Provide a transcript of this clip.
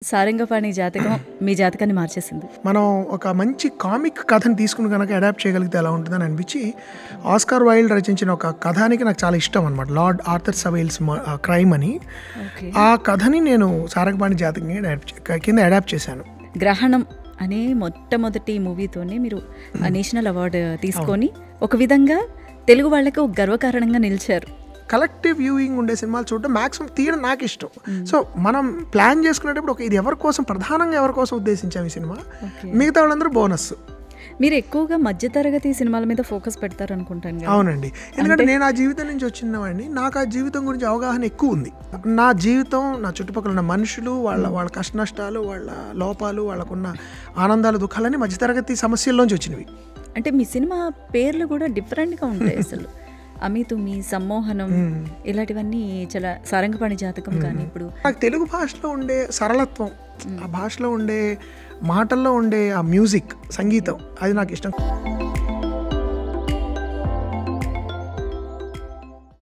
సారంగపాణి జాతకం మీ జాతకాన్ని మార్చేసింది? మనం ఒక మంచి కామిక్ కథని తీసుకుని కనుక అడాప్ట్ చేయగలిగితే ఎలా ఉంటుందని అనిపించి ఆస్కార్ వైల్డ్ రచించిన ఒక కథానికి నాకు చాలా ఇష్టం అనమాట, లార్డ్ ఆర్థర్ సవైల్స్ క్రైమ్ అని. ఆ కథని నేను సారంగపాణి జాతకం కింద అడాప్ట్ చేశాను. గ్రహణం అనే మొట్టమొదటి మూవీతోనే మీరు నేషనల్ అవార్డు తీసుకొని ఒక విధంగా తెలుగు వాళ్ళకి ఒక గర్వకారణంగా నిలిచారు. కలెక్టివ్ వ్యూయింగ్ ఉండే సినిమాలు చూడడం మ్యాక్సిమం తీయడం నాకు ఇష్టం. సో మనం ప్లాన్ చేసుకునేటప్పుడు ఇది ఎవరి కోసం, ప్రధానంగా ఎవరి కోసం ఉద్దేశించాం ఈ సినిమా, మిగతా వాళ్ళందరూ బోనస్. మీరు ఎక్కువగా మధ్యతరగతి సినిమాల మీద ఫోకస్ పెడతారు అనుకుంటాను. అవునండి, ఎందుకంటే నేను ఆ జీవితం నుంచి వచ్చినవాడిని, నాకు ఆ జీవితం గురించి అవగాహన ఎక్కువ ఉంది. నా జీవితం, నా చుట్టుపక్కల ఉన్న మనుషులు, వాళ్ళ కష్ట నష్టాలు, వాళ్ళ లోపాలు, వాళ్ళకున్న ఆనందాలు, దుఃఖాలన్నీ మధ్యతరగతి సమస్యల్లోంచి వచ్చినవి. అంటే మీ సినిమా పేర్లు కూడా డిఫరెంట్గా ఉంటాయి అసలు. అమితుమి, సమ్మోహనం, ఇలాంటివన్నీ చాలా సారంగపాణి జాతకం. కానీ ఇప్పుడు నాకు తెలుగు భాషలో ఉండే సరళత్వం, ఆ భాషలో ఉండే మాటల్లో ఉండే ఆ మ్యూజిక్, సంగీతం, అది నాకు ఇష్టం.